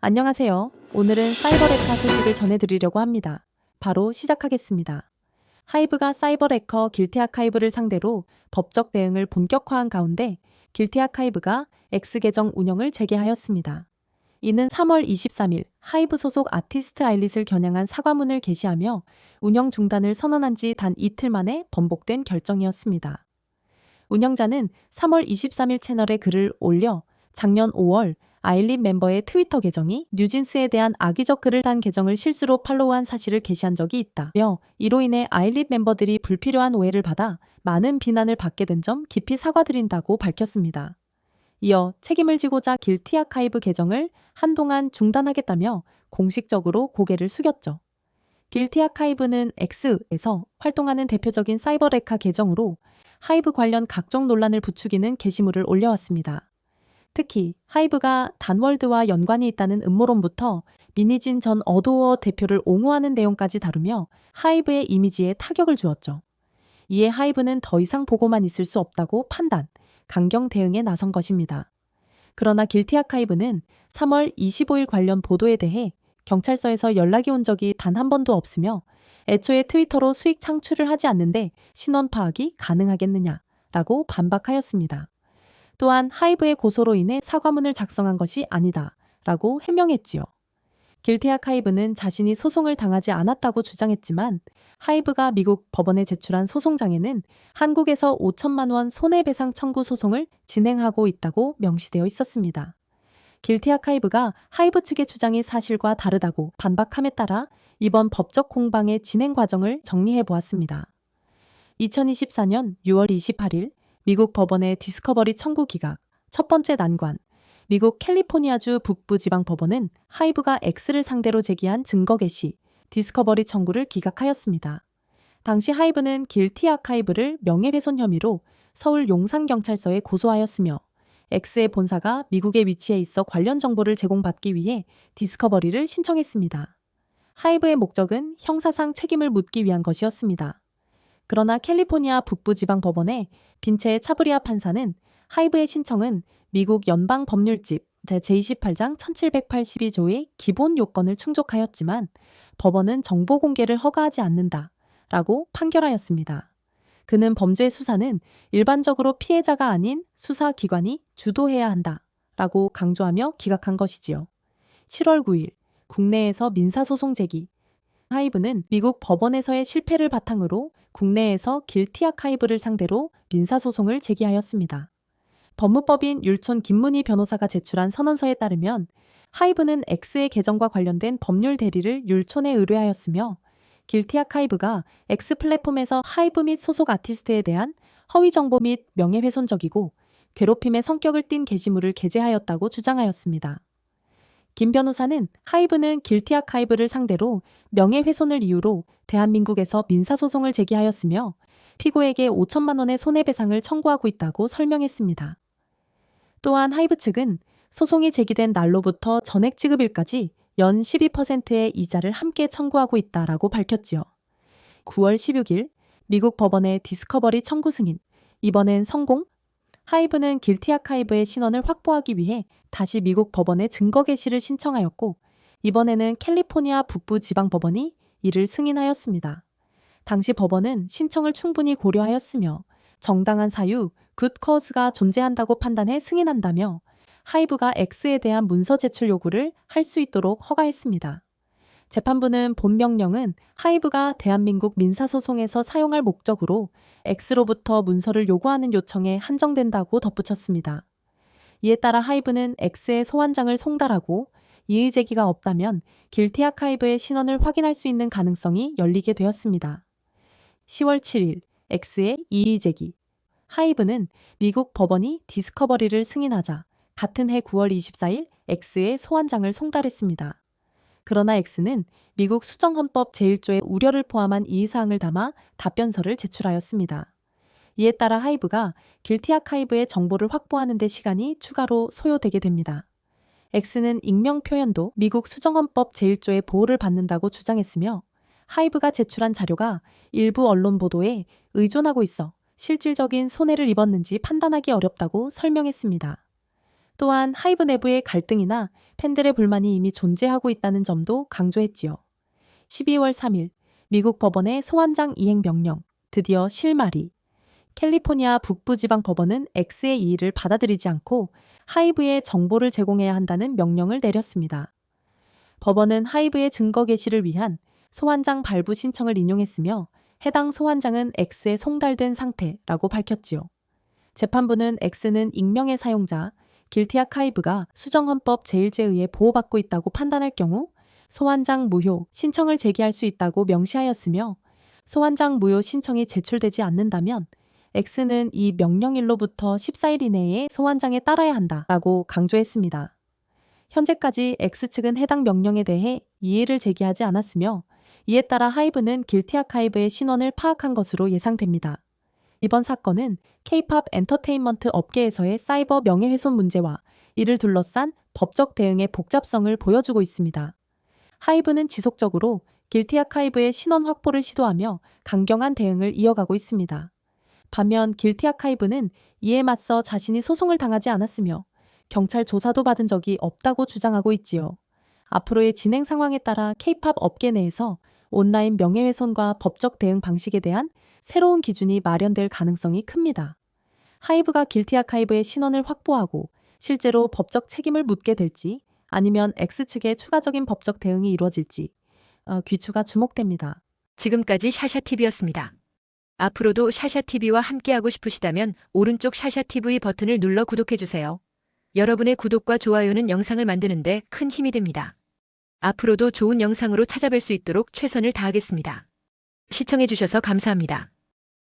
안녕하세요. 오늘은 사이버레카 소식을 전해드리려고 합니다. 바로 시작하겠습니다. 하이브가 사이버레커 길티아카이브를 상대로 법적 대응을 본격화한 가운데 길티아카이브가 X계정 운영을 재개하였습니다. 이는 3월 23일 하이브 소속 아티스트 아일릿을 겨냥한 사과문을 게시하며 운영 중단을 선언한 지 단 이틀 만에 번복된 결정이었습니다. 운영자는 3월 23일 채널에 글을 올려 작년 5월 아일릿 멤버의 트위터 계정이 뉴진스에 대한 악의적 글을 단 계정을 실수로 팔로우한 사실을 게시한 적이 있다며 이로 인해 아일릿 멤버들이 불필요한 오해를 받아 많은 비난을 받게 된 점 깊이 사과드린다고 밝혔습니다. 이어 책임을 지고자 길티 아카이브 계정을 한동안 중단하겠다며 공식적으로 고개를 숙였죠. 길티 아카이브는 X에서 활동하는 대표적인 사이버레카 계정으로 하이브 관련 각종 논란을 부추기는 게시물을 올려왔습니다. 특히 하이브가 단월드와 연관이 있다는 음모론부터 미니진 전 어도어 대표를 옹호하는 내용까지 다루며 하이브의 이미지에 타격을 주었죠. 이에 하이브는 더 이상 보고만 있을 수 없다고 판단, 강경 대응에 나선 것입니다. 그러나 길티 아카이브는 3월 25일 관련 보도에 대해 경찰서에서 연락이 온 적이 단 한 번도 없으며 애초에 트위터로 수익 창출을 하지 않는데 신원 파악이 가능하겠느냐라고 반박하였습니다. 또한 하이브의 고소로 인해 사과문을 작성한 것이 아니다 라고 해명했지요. 길티 아카이브는 자신이 소송을 당하지 않았다고 주장했지만 하이브가 미국 법원에 제출한 소송장에는 한국에서 5천만 원 손해배상 청구 소송을 진행하고 있다고 명시되어 있었습니다. 길티 아카이브가 하이브 측의 주장이 사실과 다르다고 반박함에 따라 이번 법적 공방의 진행 과정을 정리해 보았습니다. 2024년 6월 28일 미국 법원의 디스커버리 청구 기각, 첫 번째 난관, 미국 캘리포니아주 북부지방법원은 하이브가 X를 상대로 제기한 증거 개시, 디스커버리 청구를 기각하였습니다. 당시 하이브는 길티 아카이브를 명예훼손 혐의로 서울 용산경찰서에 고소하였으며 X의 본사가 미국에 위치해 있어 관련 정보를 제공받기 위해 디스커버리를 신청했습니다. 하이브의 목적은 형사상 책임을 묻기 위한 것이었습니다. 그러나 캘리포니아 북부지방법원의 빈체 차브리아 판사는 하이브의 신청은 미국 연방법률집 제28장 1782조의 기본 요건을 충족하였지만 법원은 정보 공개를 허가하지 않는다라고 판결하였습니다. 그는 범죄 수사는 일반적으로 피해자가 아닌 수사기관이 주도해야 한다라고 강조하며 기각한 것이지요. 7월 9일 국내에서 민사소송 제기. 하이브는 미국 법원에서의 실패를 바탕으로 국내에서 길티 아카이브를 상대로 민사소송을 제기하였습니다. 법무법인 율촌 김문희 변호사가 제출한 선언서에 따르면 하이브는 X의 계정과 관련된 법률 대리를 율촌에 의뢰하였으며 길티 아카이브가 X 플랫폼에서 하이브 및 소속 아티스트에 대한 허위 정보 및 명예훼손적이고 괴롭힘의 성격을 띤 게시물을 게재하였다고 주장하였습니다. 김 변호사는 하이브는 길티 아카이브를 상대로 명예훼손을 이유로 대한민국에서 민사소송을 제기하였으며 피고에게 5천만 원의 손해배상을 청구하고 있다고 설명했습니다. 또한 하이브 측은 소송이 제기된 날로부터 전액 지급일까지 연 12%의 이자를 함께 청구하고 있다라고 밝혔지요. 9월 16일 미국 법원의 디스커버리 청구 승인, 이번엔 성공? 하이브는 길티 아카이브의 신원을 확보하기 위해 다시 미국 법원에 증거 개시를 신청하였고 이번에는 캘리포니아 북부지방법원이 이를 승인하였습니다. 당시 법원은 신청을 충분히 고려하였으며 정당한 사유, 굿 커즈가 존재한다고 판단해 승인한다며 하이브가 X에 대한 문서 제출 요구를 할 수 있도록 허가했습니다. 재판부는 본 명령은 하이브가 대한민국 민사소송에서 사용할 목적으로 X로부터 문서를 요구하는 요청에 한정된다고 덧붙였습니다. 이에 따라 하이브는 X의 소환장을 송달하고 이의 제기가 없다면 길티 아카이브의 신원을 확인할 수 있는 가능성이 열리게 되었습니다. 10월 7일 X의 이의 제기. 하이브는 미국 법원이 디스커버리를 승인하자 같은 해 9월 24일 X의 소환장을 송달했습니다. 그러나 X는 미국 수정헌법 제1조의 우려를 포함한 이의사항을 담아 답변서를 제출하였습니다. 이에 따라 하이브가 길티 아카이브의 정보를 확보하는 데 시간이 추가로 소요되게 됩니다. X는 익명 표현도 미국 수정헌법 제1조의 보호를 받는다고 주장했으며 하이브가 제출한 자료가 일부 언론 보도에 의존하고 있어 실질적인 손해를 입었는지 판단하기 어렵다고 설명했습니다. 또한 하이브 내부의 갈등이나 팬들의 불만이 이미 존재하고 있다는 점도 강조했지요. 12월 3일 미국 법원의 소환장 이행 명령 드디어 실마리. 캘리포니아 북부지방법원은 X의 이의를 받아들이지 않고 하이브에 정보를 제공해야 한다는 명령을 내렸습니다. 법원은 하이브의 증거 개시를 위한 소환장 발부 신청을 인용했으며 해당 소환장은 X에 송달된 상태라고 밝혔지요. 재판부는 X는 익명의 사용자, 길티악 하이브가 수정헌법 제1조에 의해 보호받고 있다고 판단할 경우 소환장 무효 신청을 제기할 수 있다고 명시하였으며 소환장 무효 신청이 제출되지 않는다면 X는 이 명령일로부터 14일 이내에 소환장에 따라야 한다라고 강조했습니다. 현재까지 X측은 해당 명령에 대해 이의를 제기하지 않았으며 이에 따라 하이브는 길티악 하이브의 신원을 파악한 것으로 예상됩니다. 이번 사건은 K-팝 엔터테인먼트 업계에서의 사이버 명예훼손 문제와 이를 둘러싼 법적 대응의 복잡성을 보여주고 있습니다. 하이브는 지속적으로 길티악 하이브의 신원 확보를 시도하며 강경한 대응을 이어가고 있습니다. 반면 길티악 하이브는 이에 맞서 자신이 소송을 당하지 않았으며 경찰 조사도 받은 적이 없다고 주장하고 있지요. 앞으로의 진행 상황에 따라 K-팝 업계 내에서 온라인 명예훼손과 법적 대응 방식에 대한 새로운 기준이 마련될 가능성이 큽니다. 하이브가 길티악 하이브의 신원을 확보하고 실제로 법적 책임을 묻게 될지 아니면 X측의 추가적인 법적 대응이 이루어질지 귀추가 주목됩니다. 지금까지 샤샤TV였습니다. 앞으로도 샤샤TV와 함께하고 싶으시다면 오른쪽 샤샤TV 버튼을 눌러 구독해주세요. 여러분의 구독과 좋아요는 영상을 만드는데 큰 힘이 됩니다. 앞으로도 좋은 영상으로 찾아뵐 수 있도록 최선을 다하겠습니다. 시청해주셔서 감사합니다.